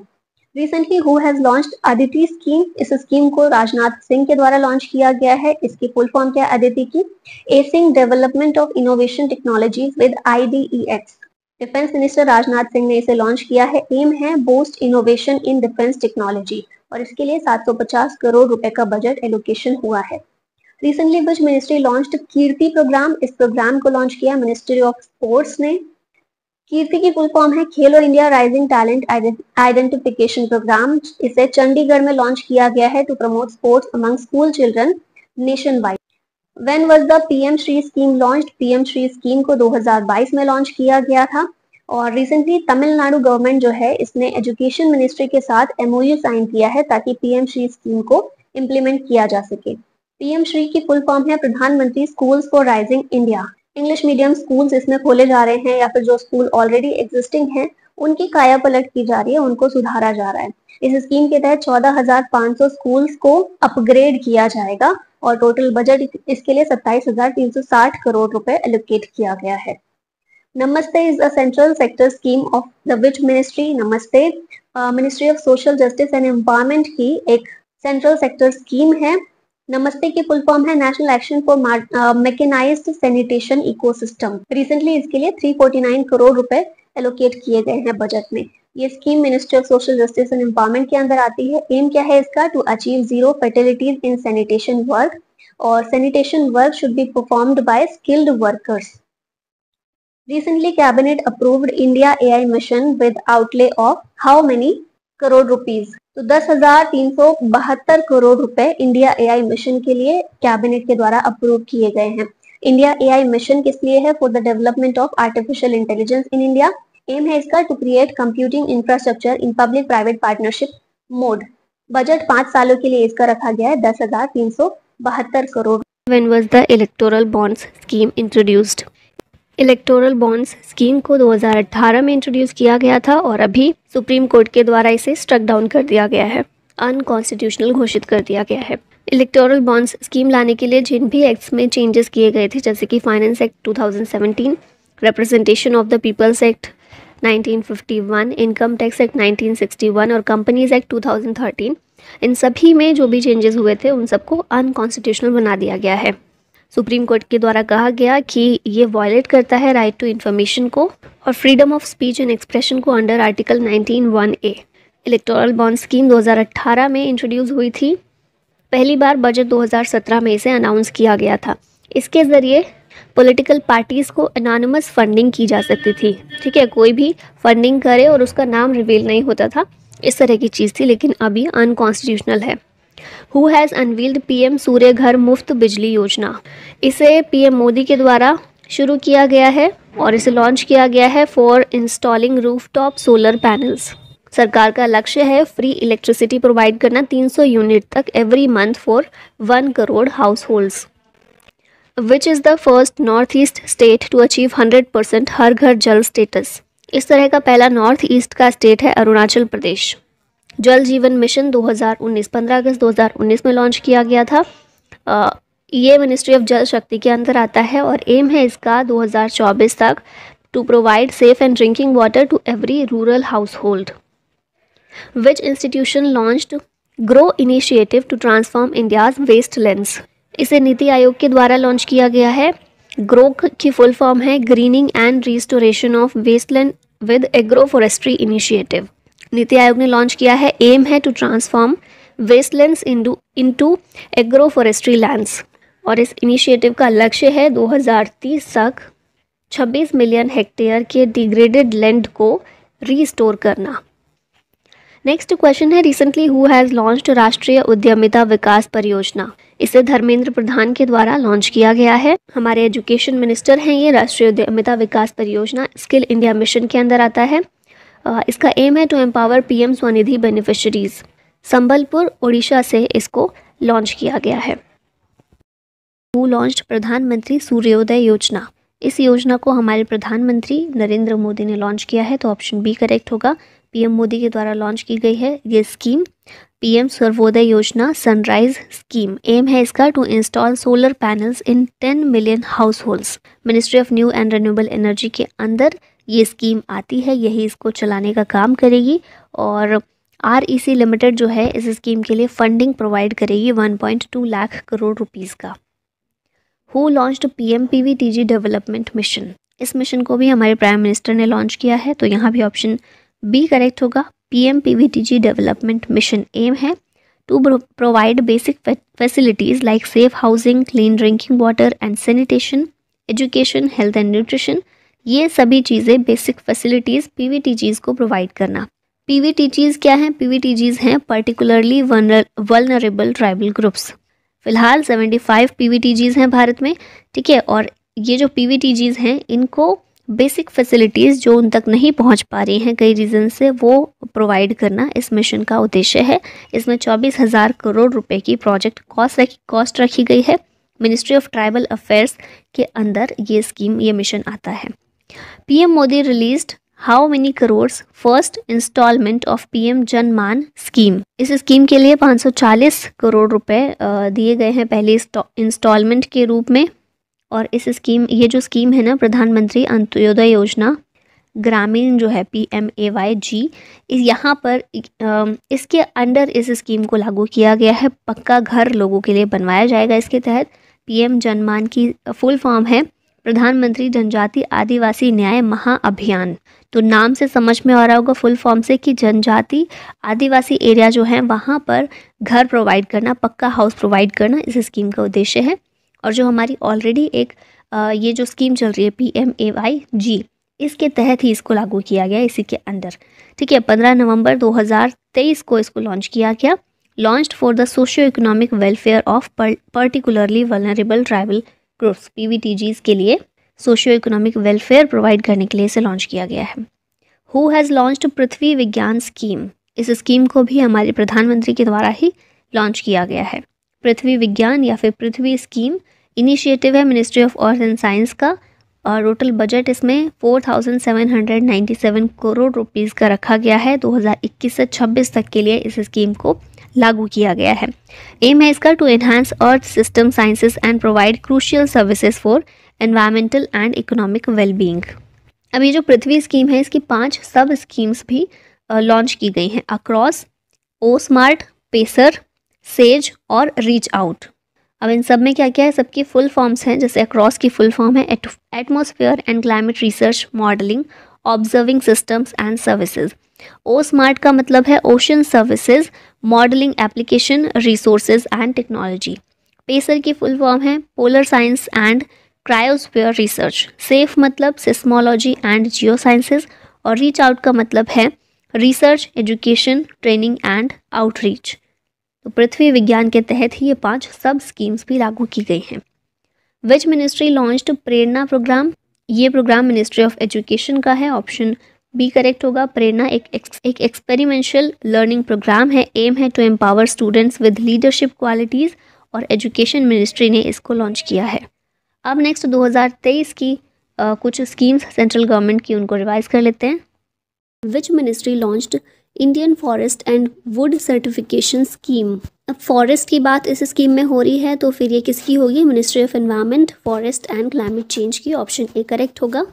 Recently who has launched Aditi scheme, इस स्कीम को राजनाथ सिंह के द्वारा लॉन्च किया गया है। इसकी फुल फॉर्म क्या है अदिति की? Acing development of innovation technologies with IDEX। Defence minister Rajnath Singh ने इसे लॉन्च किया है। एम है boost innovation in defence technology और इसके लिए 750 करोड़ रुपए का बजट एलोकेशन हुआ है। Recently which ministry launched Kirti programme, इस प्रोग्राम को लॉन्च किया मिनिस्ट्री ऑफ स्पोर्ट्स ने। कीर्ति की फुल फॉर्म है Khelo India rising talent identification programme. इसे चंडीगढ़ में लॉन्च किया गया है to promote sports among school children nationwide. When was the PM Shri scheme launched? PM Shri scheme को 2022 में लॉन्च किया गया था। और रिसेंटली तमिलनाडु गवर्नमेंट जो है इसने एजुकेशन मिनिस्ट्री के साथ MOU साइन किया है ताकि PM श्री स्कीम को इम्प्लीमेंट किया जा सके। PM श्री की फुल फॉर्म है प्रधानमंत्री schools for rising India. English medium schools इसमें खोले जा रहे हैं या फिर जो स्कूल ऑलरेडी एग्जिस्टिंग हैं उनकी काया पलट की जा रही है, उनको सुधारा जा रहा है। इस स्कीम के तहत 14,500 स्कूल्स को अपग्रेड किया जाएगा और टोटल बजट इसके लिए 27,360 करोड़ रुपए एलोकेट किया गया है। NAMASTE is a central sector scheme of the which ministry? NAMASTE ministry of social justice and empowerment की एक सेंट्रल सेक्टर स्कीम है। नमस्ते की फुल फॉर्म है national action for mechanised sanitation ecosystem. Recently इसके लिए 349 करोड़ रुपए एलोकेट किए गए हैं बजट में। ये scheme ministry of social justice and empowerment के अंदर आती है। एम क्या है इसका? To achieve zero fatalities in sanitation work और sanitation work should be performed by skilled workers. Recently cabinet approved India AI mission with outlay of how many crore rupees? तो 10,372 करोड़ रुपए इंडिया AI मिशन के लिए cabinet के द्वारा approve किए गए हैं। इंडिया AI मिशन किस लिए है? For the development of artificial intelligence in India. Aim है इसका to create computing infrastructure in public private partnership mode. Budget 5 सालों के लिए इसका रखा गया है 10,372 crore. When was the electoral bonds scheme introduced? Electoral bonds scheme को 2018 में इंट्रोड्यूस किया गया था और अभी सुप्रीम कोर्ट के द्वारा इसे स्ट्रक डाउन कर दिया गया है, अनकॉन्स्टिट्यूशनल घोषित कर दिया गया है। इलेक्टोरल बॉन्ड्स स्कीम लाने के लिए जिन भी एक्ट्स में चेंजेस किए गए थे जैसे कि finance act 2017, representation of the peoples act 1951, income tax act 1961 और कंपनीज एक्ट 2013, इन सभी में जो भी चेंजेस हुए थे उन सबको अनकॉन्स्टिट्यूशनल बना दिया गया है। सुप्रीम कोर्ट के द्वारा कहा गया कि ये वायलेट करता है राइट टू इन्फॉर्मेशन को और freedom of speech and expression को under article 19(1)(a। Electoral bond scheme 2018 में इंट्रोड्यूस हुई थी। पहली बार बजट 2017 में इसे अनाउंस किया गया था। इसके ज़रिए पॉलिटिकल पार्टीज़ को एनोनिमस फंडिंग की जा सकती थी। ठीक है, कोई भी फंडिंग करे और उसका नाम रिवील नहीं होता था, इस तरह की चीज़ थी, लेकिन अभी अनकॉन्स्टिट्यूशनल है। हु हैज़ अनवील्ड PM सूर्य घर मुफ्त बिजली योजना? इसे PM मोदी के द्वारा शुरू किया गया है और इसे लॉन्च किया गया है for installing rooftop solar panels. सरकार का लक्ष्य है फ्री इलेक्ट्रिसिटी प्रोवाइड करना 300 यूनिट तक every month for 1 crore households. Which is the first north east state to achieve 100% Har Ghar Jal status? इस तरह का पहला नॉर्थ ईस्ट का स्टेट है अरुणाचल प्रदेश। जल जीवन मिशन 2019 15 अगस्त 2019 में लॉन्च किया गया था। ये मिनिस्ट्री ऑफ जल शक्ति के अंदर आता है और एम है इसका 2024 तक to provide safe and drinking water to every rural household. Which institution launched ग्रो initiative to transform India's wastelands? इसे नीति आयोग के द्वारा लॉन्च किया गया है। ग्रो की फुल फॉर्म है greening and restoration of wasteland with agro forestry initiative. NITI Aayog ने लॉन्च किया है। एम है to transform wastelands into agro forestry lands और इस इनिशिएटिव का लक्ष्य है 2030 तक 26 मिलियन हेक्टेयर के डिग्रेडेड लैंड को रीस्टोर करना। नेक्स्ट क्वेश्चन है recently who has launched Rashtriya Udyamita विकास परियोजना? इसे धर्मेंद्र प्रधान के द्वारा लॉन्च किया गया है। हमारे एजुकेशन मिनिस्टर हैं। ये राष्ट्रीय उद्यमिता विकास परियोजना स्किल इंडिया मिशन के अंदर आता है। इसका एम है to empower PM Svanidhi beneficiaries. Sambalpur Odisha से इसको लॉन्च किया गया है। हु लॉन्च्ड प्रधानमंत्री सूर्योदय योजना? इस योजना को हमारे प्रधानमंत्री नरेंद्र मोदी ने लॉन्च किया है, तो ऑप्शन बी करेक्ट होगा। पीएम मोदी के द्वारा लॉन्च की गई है ये स्कीम, पीएम सर्वोदय योजना सनराइज स्कीम। एम है इसका to install solar panels in 10 million households. Ministry of new and renewable energy के अंदर ये स्कीम आती है, यही इसको चलाने का काम करेगी। और REC लिमिटेड जो है इस स्कीम के लिए फंडिंग प्रोवाइड करेगी 1.2 लाख करोड़ रुपीज़ का। Who launched PMPVTG development mission? इस मिशन को भी हमारे प्राइम मिनिस्टर ने लॉन्च किया है, तो यहाँ भी ऑप्शन बी करेक्ट होगा। PMPVTG डेवलपमेंट मिशन एम है to provide basic facilities like safe housing, clean drinking water and sanitation, education, health and nutrition. ये सभी चीज़ें बेसिक फैसिलिटीज़ PVTGs को प्रोवाइड करना। PVTGs क्या हैं? PVTGs हैं पर्टिकुलरली वल्नरेबल ट्राइबल ग्रुप्स। फिलहाल 75 PVTGs हैं भारत में, ठीक है। और ये जो PVTGs हैं इनको बेसिक फैसिलिटीज़ जो उन तक नहीं पहुंच पा रही हैं कई रीज़न से, वो प्रोवाइड करना इस मिशन का उद्देश्य है। इसमें 24,000 करोड़ रुपए की प्रोजेक्ट कॉस्ट रखी गई है। मिनिस्ट्री ऑफ ट्राइबल अफेयर्स के अंदर ये स्कीम, ये मिशन आता है। PM Modi released how many crores first instalment of PM जन मान स्कीम? इस स्कीम के लिए 540 करोड़ रुपए दिए गए हैं पहले इंस्टॉलमेंट के रूप में। और इस स्कीम, ये जो स्कीम है ना, प्रधानमंत्री अंत्योदय योजना ग्रामीण जो है PMAYG, यहाँ पर इसके अंडर इस स्कीम को लागू किया गया है। पक्का घर लोगों के लिए बनवाया जाएगा इसके तहत। PM जनमान की फुल फॉर्म है प्रधानमंत्री जनजाति आदिवासी न्याय महाअभियान। तो नाम से समझ में आ रहा होगा फुल फॉर्म से कि जनजाति आदिवासी एरिया जो है वहाँ पर घर प्रोवाइड करना, पक्का हाउस प्रोवाइड करना इस स्कीम का उद्देश्य है। और जो हमारी ऑलरेडी एक ये जो स्कीम चल रही है PMAYG, इसके तहत ही इसको लागू किया गया इसी के अंदर, ठीक है। 15 नवंबर 2023 को इसको लॉन्च किया गया। Launched for the socio economic welfare of particularly vulnerable tribal groups. PVTGs के लिए सोशियो इकोनॉमिक वेलफेयर प्रोवाइड करने के लिए इसे लॉन्च किया गया है। हु हैज़ लॉन्च्ड पृथ्वी विज्ञान स्कीम? इस स्कीम को भी हमारे प्रधानमंत्री के द्वारा ही लॉन्च किया गया है। पृथ्वी विज्ञान या फिर पृथ्वी स्कीम इनिशिएटिव है ministry of earth and science का। और टोटल बजट इसमें 4,797 करोड़ रुपीज़ का रखा गया है। 2021 से 26 तक के लिए इस स्कीम को लागू किया गया है। एम है इसका to enhance earth system sciences and provide crucial services for environmental and economic wellbeing. अब ये जो पृथ्वी स्कीम है इसकी 5 सब स्कीम्स भी लॉन्च की गई हैं अक्रॉस, ओ स्मार्ट, पेसर, सेज और रीच आउट। अब इन सब में क्या क्या है, सबकी फुल फॉर्म्स हैं। जैसे अक्रॉस की फुल फॉर्म है atmosphere and climate research modelling observing systems and services. O smart का मतलब है ocean services modelling application resources and technology. Pacer की फुल फॉर्म है polar science and cryosphere research. Safe मतलब सिस्मोलॉजी एंड जियो साइंसेज। और reach out का मतलब है research, education, training and outreach. तो पृथ्वी विज्ञान के तहत ही ये 5 सब स्कीम्स भी लागू की गई हैं। Which ministry launched Prerana programme? ये प्रोग्राम मिनिस्ट्री ऑफ एजुकेशन का है। ऑप्शन बी करेक्ट होगा। प्रेरणा एक एक्सपेरिमेंशियल लर्निंग प्रोग्राम है। एम है to empower students with leadership qualities और एजुकेशन मिनिस्ट्री ने इसको लॉन्च किया है। अब नेक्स्ट 2023 की कुछ स्कीम्स सेंट्रल गवर्नमेंट की, उनको रिवाइज कर लेते हैं। Which ministry launched Indian forest and would certification scheme? अब फॉरेस्ट की बात इस स्कीम में हो रही है, तो फिर ये किसकी होगी? Ministry of environment, forest and climate change की। ऑप्शन ए करेक्ट होगा।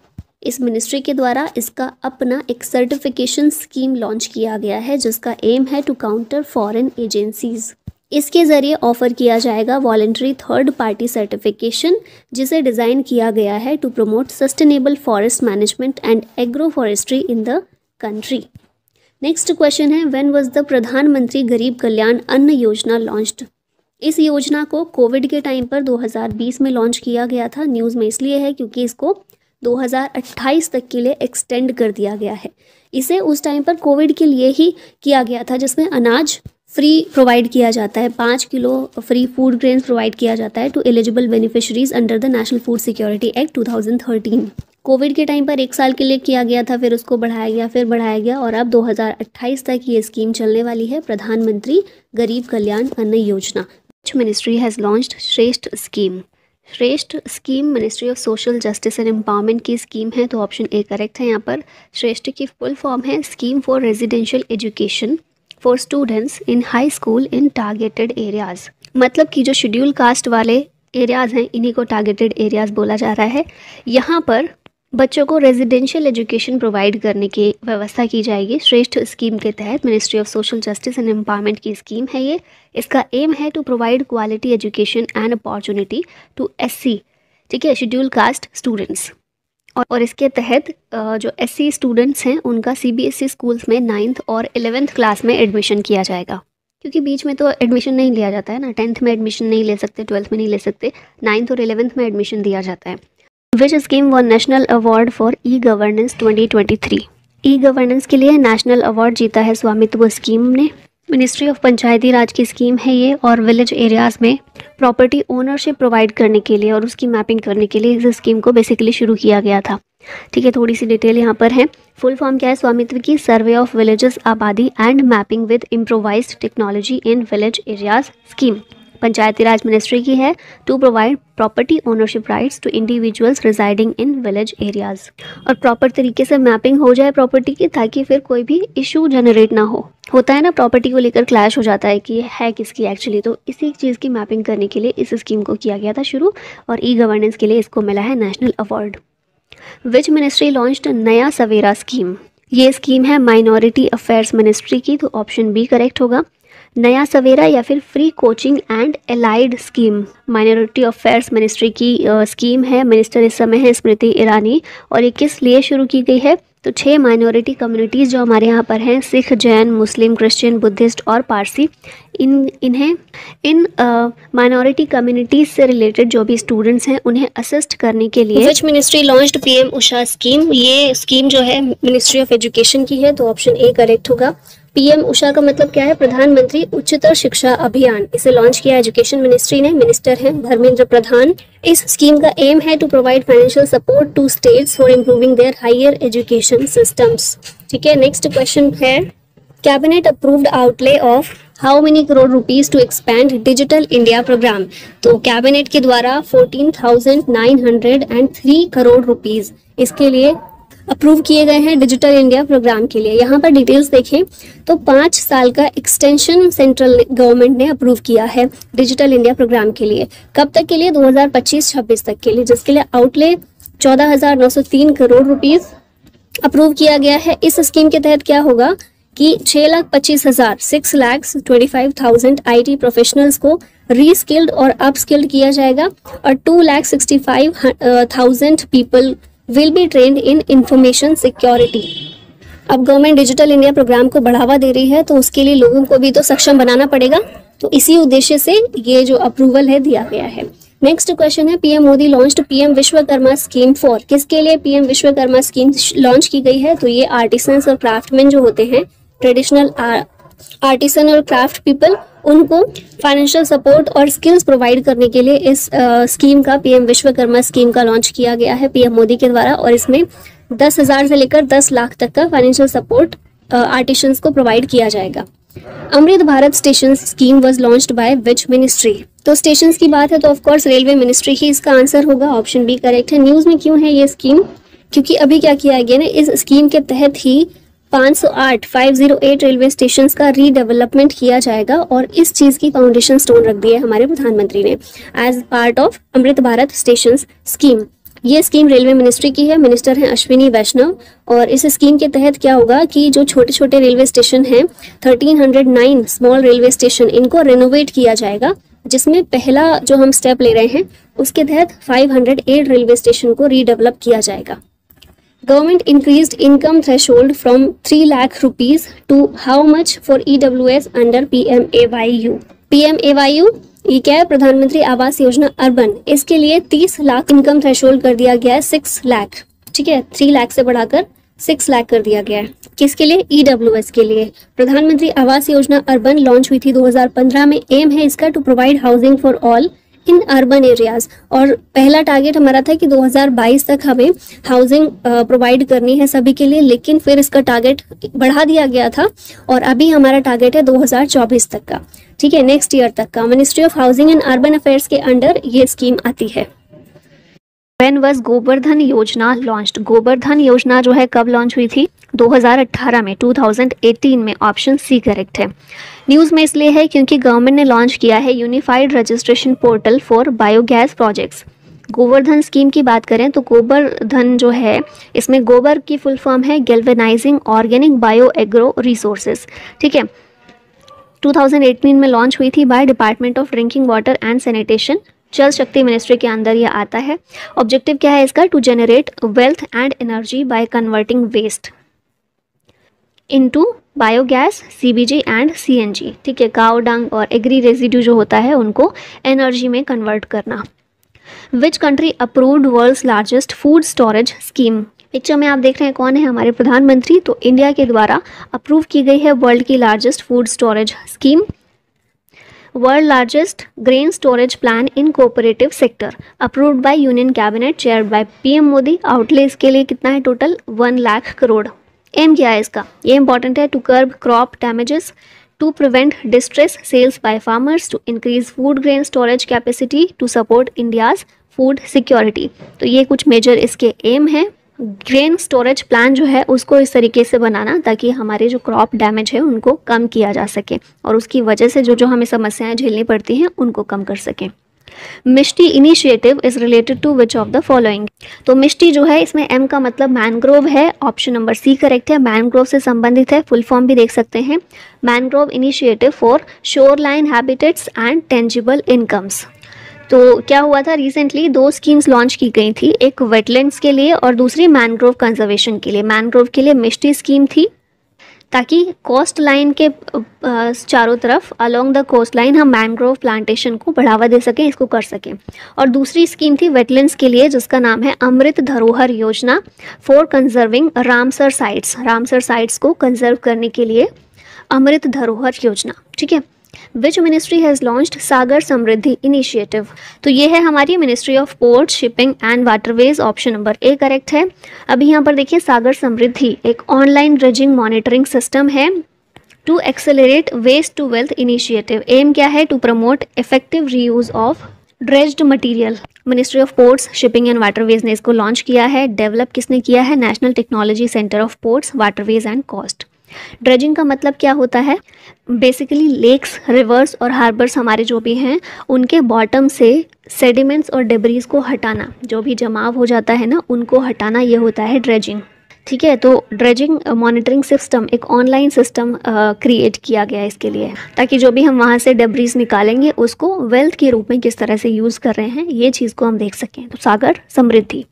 इस मिनिस्ट्री के द्वारा इसका अपना एक सर्टिफिकेशन स्कीम लॉन्च किया गया है जिसका एम है टू काउंटर फॉरेन एजेंसीज। इसके ज़रिए ऑफर किया जाएगा वॉलंटरी थर्ड पार्टी सर्टिफिकेशन, जिसे डिज़ाइन किया गया है to promote sustainable forest management and agro forestry in the country. Next question है, when was the Pradhanmantri Garib कल्याण अन्न योजना लॉन्च्ड? इस योजना को कोविड के टाइम पर 2020 में लॉन्च किया गया था। न्यूज़ में इसलिए है क्योंकि इसको 2028 तक के लिए एक्सटेंड कर दिया गया है। इसे उस टाइम पर कोविड के लिए ही किया गया था, जिसमें अनाज फ्री प्रोवाइड किया जाता है। 5 kilo free food grains provide किया जाता है to eligible beneficiaries under the national food security act 2013। Covid के टाइम पर 1 साल के लिए किया गया था, फिर उसको बढ़ाया गया, फिर बढ़ाया गया और अब 2028 तक ये स्कीम चलने वाली है, प्रधानमंत्री गरीब कल्याण अन्न योजना। Which ministry has launched श्रेष्ठ स्कीम? श्रेष्ठ scheme ministry of social justice and empowerment की स्कीम है, तो ऑप्शन ए करेक्ट है यहाँ पर। श्रेष्ठ की फुल फॉर्म है scheme for residential education for students in high school in targeted areas. मतलब कि जो शेड्यूल कास्ट वाले एरियाज़ हैं इन्हीं को टारगेटेड एरियाज़ बोला जा रहा है। यहाँ पर बच्चों को रेजिडेंशियल एजुकेशन प्रोवाइड करने की व्यवस्था की जाएगी श्रेष्ठ स्कीम के तहत। Ministry of social justice and empowerment की स्कीम है ये। इसका एम है to provide quality education and opportunity to SC, ठीक है, शेड्यूल कास्ट स्टूडेंट्स। और इसके तहत जो एससी स्टूडेंट्स हैं उनका सीबीएसई स्कूल्स में 9th और 11th क्लास में एडमिशन किया जाएगा, क्योंकि बीच में तो एडमिशन नहीं लिया जाता है ना, 10th में एडमिशन नहीं ले सकते, 12th में नहीं ले सकते, 9th और 11th में एडमिशन दिया जाता है। Which scheme won national award for e governance 2023? E governance के लिए नेशनल अवार्ड जीता है स्वामित्व स्कीम ने। मिनिस्ट्री ऑफ पंचायती राज की स्कीम है ये, और विलेज एरियाज़ में प्रॉपर्टी ओनरशिप प्रोवाइड करने के लिए और उसकी मैपिंग करने के लिए इस स्कीम को बेसिकली शुरू किया गया था। ठीक है, थोड़ी सी डिटेल यहाँ पर है। फुल फॉर्म क्या है स्वामित्व की? Survey of villages Abadi and mapping with improvised technology in village areas scheme. Panchayati Raj ministry की है to provide property ownership rights to individuals residing in village areas. और प्रॉपर तरीके से मैपिंग हो जाए प्रॉपर्टी की, ताकि फिर कोई भी इशू जनरेट ना हो। होता है ना, प्रॉपर्टी को लेकर क्लैश हो जाता है कि है किसकी एक्चुअली, तो इसी चीज़ की मैपिंग करने के लिए इस स्कीम को किया गया था शुरू, और ई गवर्नेंस के लिए इसको मिला है नेशनल अवार्ड। विच मिनिस्ट्री लॉन्च्ड नया सवेरा स्कीम? ये स्कीम है माइनॉरिटी अफेयर्स मिनिस्ट्री की, तो ऑप्शन बी करेक्ट होगा। नया सवेरा या फिर free coaching and allied scheme minority affairs ministry की स्कीम है। मिनिस्टर इस समय है स्मृति ईरानी। और ये किस लिए शुरू की गई है? तो 6 माइनॉरिटी कम्युनिटीज़ जो हमारे यहाँ पर हैं, सिख, जैन, मुस्लिम, क्रिश्चियन, बुद्धिस्ट और पारसी, इन माइनॉरिटी कम्युनिटीज़ से रिलेटेड जो भी स्टूडेंट्स हैं उन्हें असिस्ट करने के लिए विच ministry launched PM Usha scheme? ये स्कीम जो है मिनिस्ट्री ऑफ एजुकेशन की है, तो ऑप्शन ए करेक्ट होगा। पीएम उषा का मतलब क्या है? प्रधानमंत्री उच्चतर शिक्षा अभियान। इसे लॉन्च किया एजुकेशन मिनिस्ट्री ने। मिनिस्टर हैं धर्मेंद्र प्रधान। इस स्कीम का एम है to provide financial support to states for improving their higher education systems. ठीक है, नेक्स्ट क्वेश्चन है cabinet approved outlay of how many crore rupees to expand digital India programme? तो cabinet के द्वारा 14,903 करोड़ रुपीज इसके लिए अप्रूव किए गए हैं डिजिटल इंडिया प्रोग्राम के लिए। यहाँ पर डिटेल्स देखें तो 5 साल का एक्सटेंशन सेंट्रल गवर्नमेंट ने अप्रूव किया है डिजिटल इंडिया प्रोग्राम के लिए। कब तक के लिए? 2025-26 तक के लिए, जिसके लिए आउटले 14,903 करोड़ रुपीज अप्रूव किया गया है। इस स्कीम के तहत क्या होगा कि 6,25,000 IT प्रोफेशनल्स को रीस्किल्ड और अपस्किल्ड किया जाएगा, और 2,65,000 people will be trend in information security. अब गवर्नमेंट डिजिटल इंडिया प्रोग्राम को बढ़ावा दे रही है, तो उसके लिए लोगों को भी तो सक्षम बनाना पड़ेगा, तो इसी उद्देश्य से ये जो अप्रूवल है दिया गया है। नेक्स्ट क्वेश्चन है PM Modi launched PM Vishwakarma scheme for? किसके लिए पीएम विश्वकर्मा स्कीम लॉन्च की गई है? तो ये आर्टिसंस और क्राफ्टमैन जो होते हैं, ट्रेडिशनल आर्टिसन और क्राफ्ट पीपल, उनको फाइनेंशियल सपोर्ट और स्किल्स प्रोवाइड करने के लिए इस स्कीम का, पीएम विश्वकर्मा स्कीम का लॉन्च किया गया है पीएम मोदी के द्वारा। और इसमें 10,000 से लेकर 10 लाख तक का फाइनेंशियल सपोर्ट आर्टिशंस को प्रोवाइड किया जाएगा। Amrit Bharat station scheme was launched by which ministry? तो स्टेशंस की बात है तो ऑफकोर्स रेलवे मिनिस्ट्री ही इसका आंसर होगा। ऑप्शन बी करेक्ट है। न्यूज़ में क्यों है ये स्कीम? क्योंकि अभी क्या किया गया ना, इस स्कीम के तहत ही 508 रेलवे स्टेशन का रीडेवलपमेंट किया जाएगा, और इस चीज़ की फाउंडेशन स्टोन रख दी है हमारे प्रधानमंत्री ने as part of Amrit Bharat station scheme. ये स्कीम रेलवे मिनिस्ट्री की है। मिनिस्टर हैं अश्विनी वैष्णव। और इस स्कीम के तहत क्या होगा कि जो छोटे छोटे रेलवे स्टेशन हैं, 1309 स्मॉल रेलवे स्टेशन, इनको रेनोवेट किया जाएगा, जिसमें पहला जो हम स्टेप ले रहे हैं उसके तहत 508 रेलवे स्टेशन को रीडेवलप किया जाएगा। Government increased income threshold from 3 lakh rupees to how much for EWS under PMAYU? PMAYU ये क्या है? प्रधानमंत्री आवास योजना अर्बन। इसके लिए 30 लाख इनकम थ्रेशोल्ड कर दिया गया है 6 लाख। ठीक है, 3 लाख से बढ़ाकर 6 लाख कर दिया गया है। किसके लिए? EWS के लिए। प्रधानमंत्री आवास योजना अर्बन लॉन्च हुई थी 2015 में। एम है इसका to provide housing for all in urban areas. और पहला टारगेट हमारा था कि 2022 तक हमें हाउसिंग प्रोवाइड करनी है सभी के लिए, लेकिन फिर इसका टारगेट बढ़ा दिया गया था और अभी हमारा टारगेट है 2024 तक का, ठीक है, नेक्स्ट ईयर तक का। Ministry of housing and urban affairs के अंडर ये स्कीम आती है। When was गोबर्धन योजना लॉन्च्ड? गोबर्धन योजना जो है कब लॉन्च हुई थी? 2018 में, 2018 में, ऑप्शन सी करेक्ट है। न्यूज़ में इसलिए है क्योंकि गवर्नमेंट ने लॉन्च किया है unified registration portal for biogas projects. Gobardhan scheme की बात करें तो गोबर्धन जो है इसमें गोबर की फुल फॉर्म है galvanising organic bio agro resources, ठीक है। 2018 में लॉन्च हुई थी by department of drinking water and sanitation, जल शक्ति मिनिस्ट्री के अंदर ये आता है। ऑब्जेक्टिव क्या है इसका? To generate wealth and energy by converting waste into biogas, CBG and CNG, ठीक है। काउ डंग और एग्री रेजिड्यू जो होता है उनको एनर्जी में कन्वर्ट करना। Which country approved world's largest food storage scheme? Picture में आप देख रहे हैं कौन है? हमारे प्रधानमंत्री। तो इंडिया के द्वारा अप्रूव की गई है वर्ल्ड की largest food storage scheme. World largest grain storage plan in cooperative sector approved by union cabinet chaired by PM Modi. Outlay इसके लिए कितना है टोटल? 1 लाख करोड़। एम क्या है इसका? ये इंपॉर्टेंट है। To curb crop damages, to prevent distress sales by farmers, to increase food grain storage capacity, to support India's food security. तो ये कुछ मेजर इसके एम है। ग्रेन स्टोरेज प्लान जो है उसको इस तरीके से बनाना ताकि हमारे जो क्रॉप डैमेज है उनको कम किया जा सके और उसकी वजह से जो हमें समस्याएं झेलनी पड़ती हैं उनको कम कर सकें। MISHTI initiative is related to which of the following? तो मिष्टी जो है इसमें एम का मतलब मैनग्रोव है। ऑप्शन नंबर सी करेक्ट है। मैनग्रोव से संबंधित है, फुल फॉर्म भी देख सकते हैं, mangrove initiative for shoreline habitats and tangible incomes. तो क्या हुआ था रिसेंटली? 2 स्कीम्स लॉन्च की गई थी, एक वेटलैंड्स के लिए और दूसरी मैनग्रोव कंजर्वेशन के लिए। मैनग्रोव के लिए मिष्टी स्कीम थी ताकि कोस्ट लाइन के चारों तरफ अलोंग द कोस्ट लाइन हम मैनग्रोव प्लांटेशन को बढ़ावा दे सकें, इसको कर सकें। और दूसरी स्कीम थी वेटलैंड्स के लिए जिसका नाम है Amrit Dharohar Yojana for conserving Ramsar sites. Ramsar sites को कंजर्व करने के लिए अमृत धरोहर योजना, ठीक है। Which ministry has launched Sagar Samriddhi initiative? तो ये है हमारी ministry of port, shipping and waterways. Option number A correct है। अभी यहाँ पर देखिए सागर समृद्धि एक ऑनलाइन ड्रेजिंग मॉनिटरिंग सिस्टम है to accelerate waste to wealth initiative. Aim क्या है? To promote effective reuse of dredged material. Ministry of ports, shipping and waterways ने इसको लॉन्च किया है। डेवलप किसने किया है? National technology centre of ports, waterways and coast. Dredging का मतलब क्या होता है? बेसिकली लेक्स, रिवर्स और हार्बर्स हमारे जो भी हैं उनके बॉटम से सेडिमेंट्स और डेब्रीज को हटाना, जो भी जमाव हो जाता है ना उनको हटाना, ये होता है ड्रेजिंग, ठीक है। तो ड्रेजिंग मॉनिटरिंग सिस्टम एक ऑनलाइन सिस्टम क्रिएट किया गया है इसके लिए ताकि जो भी हम वहाँ से डेब्रीज निकालेंगे उसको वेल्थ के रूप में किस तरह से यूज़ कर रहे हैं ये चीज़ को हम देख सकें। तो सागर समृद्धि।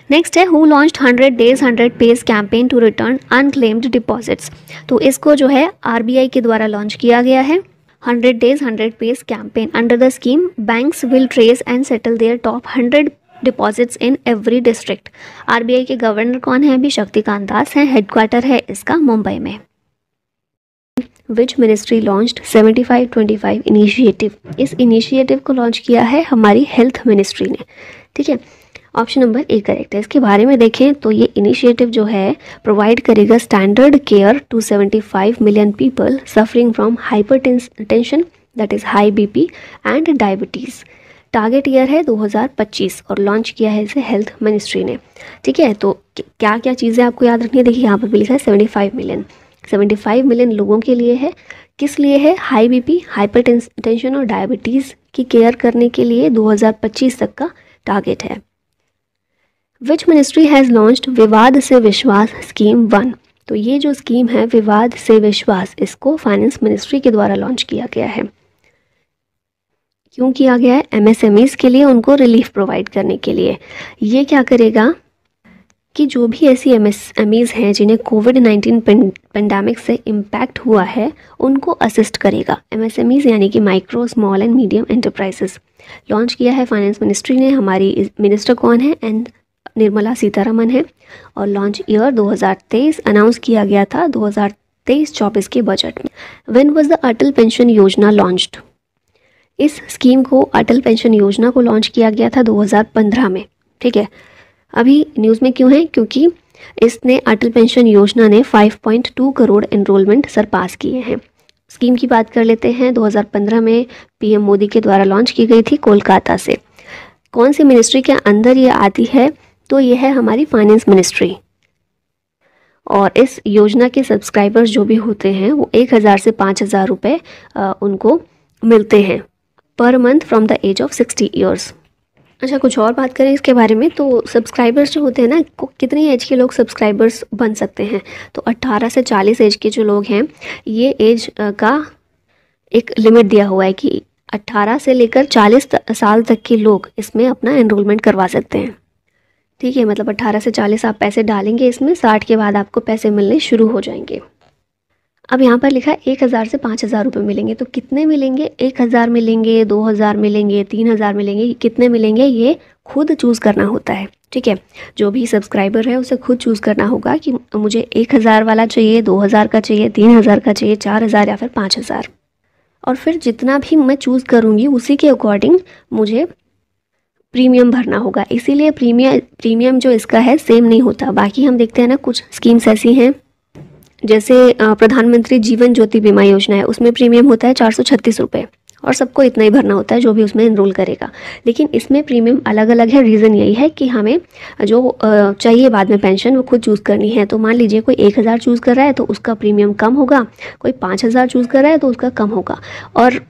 नेक्स्ट है who launched 100 days 100 pays campaign to return unclaimed deposits. तो इसको जो है आरबीआई के द्वारा लॉन्च किया गया है। 100 days 100 pays campaign under the scheme banks will trace and settle there top 100 deposits in every district. RBI के गवर्नर कौन है? अभी शक्तिकांत दास हैं। हेडक्वार्टर है इसका मुंबई में। विच मिनिस्ट्री लॉन्च्ड 75-25 इनिशिएटिव? इस इनिशिएटिव को लॉन्च किया है हमारी हेल्थ मिनिस्ट्री ने, ठीक है। ऑप्शन नंबर ए करेक्ट है। इसके बारे में देखें तो ये इनिशिएटिव जो है प्रोवाइड करेगा standard care to 75 million people suffering from hypertension that is high BP and diabetes. Target year है 2025 और लॉन्च किया है इसे हेल्थ मिनिस्ट्री ने, ठीक है। तो क्या क्या चीज़ें आपको याद रखनी है? देखिए यहाँ पर भी लिखा है 75 मिलियन लोगों के लिए है। किस लिए है? हाई बीपी, हाइपरटेंशन और डायबिटीज़ की केयर करने के लिए 2025 तक का टारगेट है। विच मिनिस्ट्री हैज़ लॉन्च्ड विवाद से विश्वास स्कीम 1? तो ये जो स्कीम है विवाद से विश्वास, इसको फाइनेंस मिनिस्ट्री के द्वारा लॉन्च किया गया है। क्यों किया गया है? एमएसएमईज के लिए, उनको रिलीफ प्रोवाइड करने के लिए। ये क्या करेगा कि जो भी ऐसी एमएसएमईज हैं जिन्हें कोविड-19 पेंडेमिक से इम्पैक्ट हुआ है उनको असिस्ट करेगा। एमएसएमईज यानी कि micro, small and medium enterprises. Launch किया है फाइनेंस मिनिस्ट्री ने। हमारी मिनिस्टर कौन है? एंड निर्मला सीतारमन है। और लॉन्च ईयर 2023 अनाउंस किया गया था 2023-24 के बजट में। When was the Atal pension योजना लॉन्च्ड? इस स्कीम को अटल पेंशन योजना को लॉन्च किया गया था 2015 में। ठीक है, अभी न्यूज़ में क्यों है? क्योंकि इसने अटल पेंशन योजना ने 5.2 करोड़ एनरोलमेंट सरपास किए हैं। स्कीम की बात कर लेते हैं। 2015 में पीएम मोदी के द्वारा लॉन्च की गई थी कोलकाता से। कौन सी मिनिस्ट्री के अंदर ये आती है? तो ये है हमारी फाइनेंस मिनिस्ट्री। और इस योजना के सब्सक्राइबर्स जो भी होते हैं वो 1000 से 5000 रुपये उनको मिलते हैं पर month from the age of 60 years. अच्छा, कुछ और बात करें इसके बारे में तो सब्सक्राइबर्स जो होते हैं ना, कितनी एज के लोग सब्सक्राइबर्स बन सकते हैं? तो 18 से 40 एज के जो लोग हैं, ये एज का एक लिमिट दिया हुआ है कि 18 से लेकर 40 साल तक के लोग इसमें अपना एनरोलमेंट करवा सकते हैं। ठीक है, मतलब 18 से 40 आप पैसे डालेंगे इसमें, 60 के बाद आपको पैसे मिलने शुरू हो जाएंगे। अब यहाँ पर लिखा है 1000 से 5000 रुपये मिलेंगे। तो कितने मिलेंगे? 1000 मिलेंगे, 2000 मिलेंगे, 3000 मिलेंगे, कितने मिलेंगे ये खुद चूज़ करना होता है। ठीक है, जो भी सब्सक्राइबर है उसे खुद चूज़ करना होगा कि मुझे 1000 वाला चाहिए, 2000 का चाहिए, 3000 का चाहिए, 4000 या फिर 5000। और फिर जितना भी मैं चूज़ करूँगी उसी के अकॉर्डिंग मुझे प्रीमियम भरना होगा। इसीलिए प्रीमियम जो इसका है सेम नहीं होता। बाकी हम देखते हैं ना, कुछ स्कीम्स ऐसी हैं जैसे प्रधानमंत्री जीवन ज्योति बीमा योजना है, उसमें प्रीमियम होता है 436 रुपये और सबको इतना ही भरना होता है जो भी उसमें एनरोल करेगा। लेकिन इसमें प्रीमियम अलग अलग है। रीज़न यही है कि हमें जो चाहिए बाद में पेंशन वो खुद चूज़ करनी है। तो मान लीजिए कोई 1000 चूज़ कर रहा है तो उसका प्रीमियम कम होगा, कोई 5000 चूज़ कर रहा है तो उसका कम होगा। और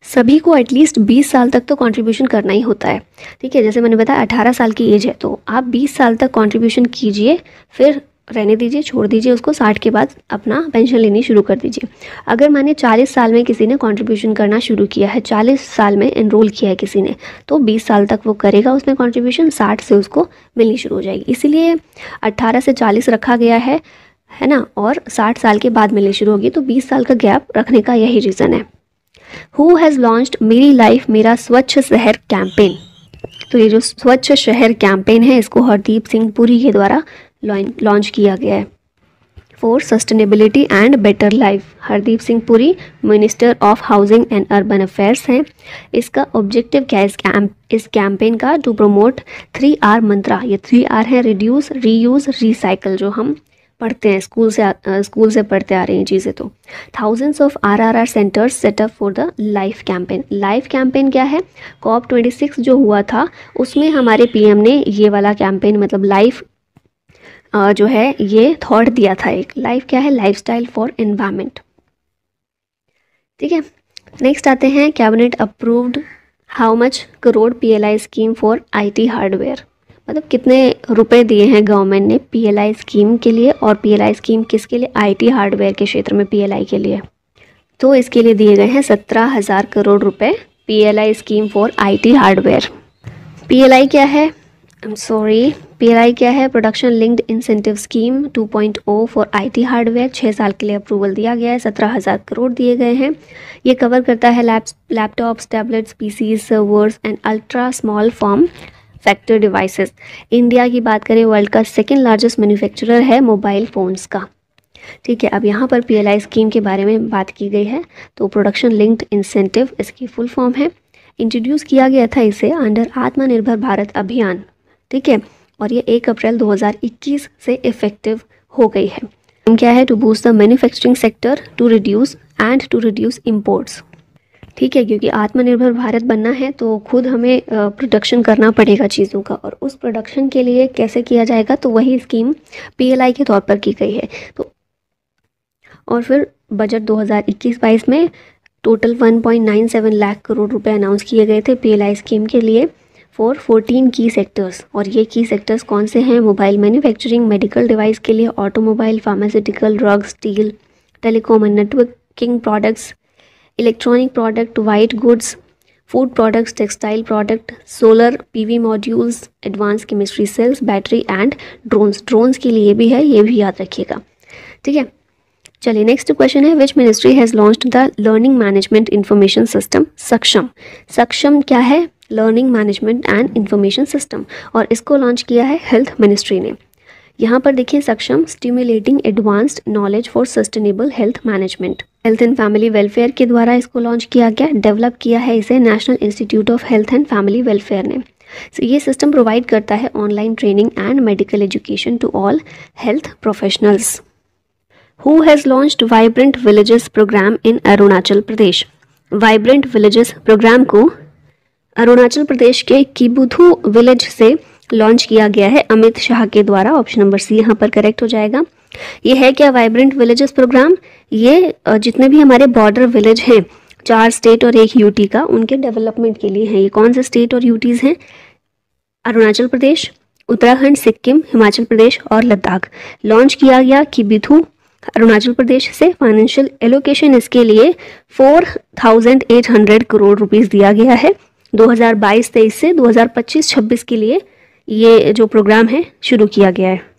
सभी को एटलीस्ट 20 साल तक तो कंट्रीब्यूशन करना ही होता है। ठीक है, जैसे मैंने बताया 18 साल की एज है तो आप 20 साल तक कंट्रीब्यूशन कीजिए, फिर रहने दीजिए, छोड़ दीजिए उसको, 60 के बाद अपना पेंशन लेनी शुरू कर दीजिए। अगर माने 40 साल में किसी ने कंट्रीब्यूशन करना शुरू किया है, 40 साल में एनरोल किया है किसी ने, तो 20 साल तक वो करेगा उसमें कंट्रीब्यूशन, 60 से उसको मिलनी शुरू हो जाएगी। इसीलिए 18 से 40 रखा गया है ना, और 60 साल के बाद मिलनी शुरू होगी। तो 20 साल का गैप रखने का यही रीज़न है। हु हैज़ लॉन्च्ड मेरी लाइफ मेरा स्वच्छ शहर कैंपेन? तो ये जो स्वच्छ शहर कैंपेन है इसको हरदीप सिंह पुरी के द्वारा लॉन्च किया गया है। For sustainability and better life, Hardeep Singh Puri minister of housing and urban affairs हैं। इसका ऑब्जेक्टिव क्या है इस कैंपेन का? टू प्रमोट 3R मंत्रा। ये 3R है, रिड्यूस, रीयूज, रिसाइकल, जो हम पढ़ते हैं स्कूल से पढ़ते आ रहे हैं चीज़ें। तो thousands of RRR centres setup for the life campaign. Life campaign क्या है? COP26 जो हुआ था उसमें हमारे PM ने ये वाला कैंपेन, मतलब लाइफ जो है ये थॉट दिया था। एक लाइफ क्या है? Lifestyle for environment. ठीक है, नेक्स्ट आते हैं, cabinet approved how much crore PLI scheme for IT hardware. मतलब कितने रुपए दिए हैं गवर्नमेंट ने PLI स्कीम के लिए, और PLI स्कीम किसके लिए? IT हार्डवेयर के क्षेत्र में PLI के लिए। तो इसके लिए दिए गए हैं 17,000 करोड़ रुपए PLI scheme for IT hardware. PLI क्या है? PLI क्या है? Production linked incentive scheme 2.0 for IT hardware. 6 साल के लिए अप्रूवल दिया गया है, 17,000 करोड़ दिए गए हैं। ये कवर करता है laptops, tablets, PCs, servers and ultra small form factor devices. India की बात करें, वर्ल्ड का सेकेंड लार्जेस्ट मैन्युफैक्चरर है मोबाइल फ़ोन्स का। ठीक है, अब यहाँ पर PLI स्कीम के बारे में बात की गई है। तो प्रोडक्शन लिंक्ड इंसेंटिव इसकी फुल फॉर्म है। इंट्रोड्यूस किया गया था इसे अंडर आत्मनिर्भर भारत अभियान। ठीक है, और ये 1 अप्रैल 2021 से इफेक्टिव हो गई है। क्या है? To boost the manufacturing sector to reduce imports. ठीक है, क्योंकि आत्मनिर्भर भारत बनना है तो खुद हमें प्रोडक्शन करना पड़ेगा चीज़ों का, और उस प्रोडक्शन के लिए कैसे किया जाएगा? तो वही स्कीम PLI के तौर पर की गई है। तो और फिर बजट 2021-22 में टोटल 1.97 लाख करोड़ रुपए अनाउंस किए गए थे PLI स्कीम के लिए फॉर 14 की सेक्टर्स। और ये की सेक्टर्स कौन से हैं? मोबाइल मैन्युफैक्चरिंग, मेडिकल डिवाइस के लिए automobile, pharmaceutical, drugs, steel, telecom and networking products, electronic product, white goods, food products, textile product, solar PV modules, advance chemistry cells, battery and drones के लिए भी है, ये भी याद रखिएगा। ठीक है, चलिए नेक्स्ट क्वेश्चन है, which ministry has launched the learning management information system? सक्षम क्या है? Learning management and information system, और इसको लॉन्च किया है हेल्थ मिनिस्ट्री ने। यहाँ पर देखिए, सक्षम stimulating advanced knowledge for sustainable health management. Health and family welfare के द्वारा इसको लॉन्च किया गया, डेवलप किया है इसे national institute of health and family welfare ने। ये सिस्टम प्रोवाइड करता है online training and medical education to all health professionals. Who has launched vibrant villages programme in Arunachal Pradesh? Vibrant villages programme को अरुणाचल प्रदेश के किबुथु विलेज से लॉन्च किया गया है अमित शाह के द्वारा। ऑप्शन नंबर सी यहाँ पर करेक्ट हो जाएगा। ये है क्या वाइब्रेंट विलेजेस प्रोग्राम? ये जितने भी हमारे बॉर्डर विलेज हैं 4 स्टेट और 1 यूटी का, उनके डेवलपमेंट के लिए हैं। ये कौन से स्टेट और यूटीज़ हैं? अरुणाचल प्रदेश, उत्तराखंड, सिक्किम, हिमाचल प्रदेश और लद्दाख। लॉन्च किया गया किबिथु अरुणाचल प्रदेश से। फाइनेंशियल एलोकेशन इसके लिए 4,800 करोड़ रुपीस दिया गया है 2022-23 से 2025-26 के लिए ये जो प्रोग्राम है शुरू किया गया है।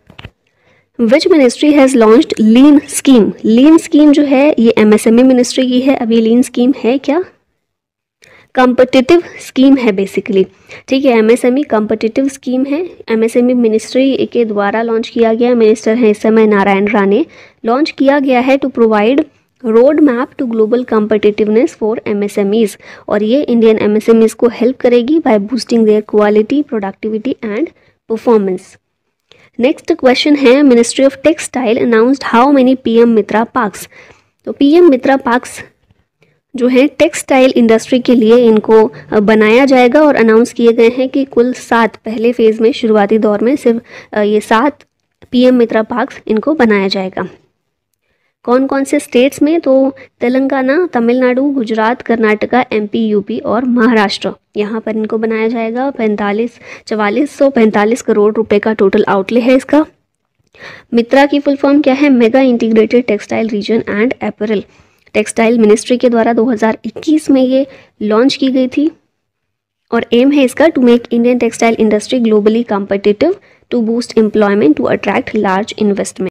Which ministry has launched lean scheme? Lean scheme जो है ये एमएसएमई मिनिस्ट्री की है। अभी लीन स्कीम है क्या? कॉम्पिटिटिव स्कीम है बेसिकली, ठीक है। एमएसएमई कॉम्पिटिटिव स्कीम है, एमएसएमई मिनिस्ट्री के द्वारा लॉन्च किया गया। मिनिस्टर हैं इस समय नारायण राणे। लॉन्च किया गया है to provide road map to global competitiveness for MSMEs, और ये इंडियन एमएसएमईज को हेल्प करेगी by boosting their quality, productivity and performance. Next question है, ministry of textile announced how many PM MITRA parks? तो पीएम मित्रा पार्क्स जो है textile industry के लिए इनको बनाया जाएगा, और अनाउंस किए गए हैं कि कुल 7 पहले फेज़ में, शुरुआती दौर में सिर्फ ये 7 पीएम मित्रा पार्क्स इनको बनाया जाएगा। कौन कौन से स्टेट्स में? तो तेलंगाना, तमिलनाडु, गुजरात, कर्नाटका, एमपी, यूपी और महाराष्ट्र, यहाँ पर इनको बनाया जाएगा। 4445 करोड़ रुपए का टोटल आउटले है इसका। मित्रा की फुल फॉर्म क्या है? Mega integrated textile reason and apparel. Textile ministry के द्वारा 2021 में ये लॉन्च की गई थी, और एम है इसका to make Indian textile industry globally competitive, to boost employment, to attract large investment.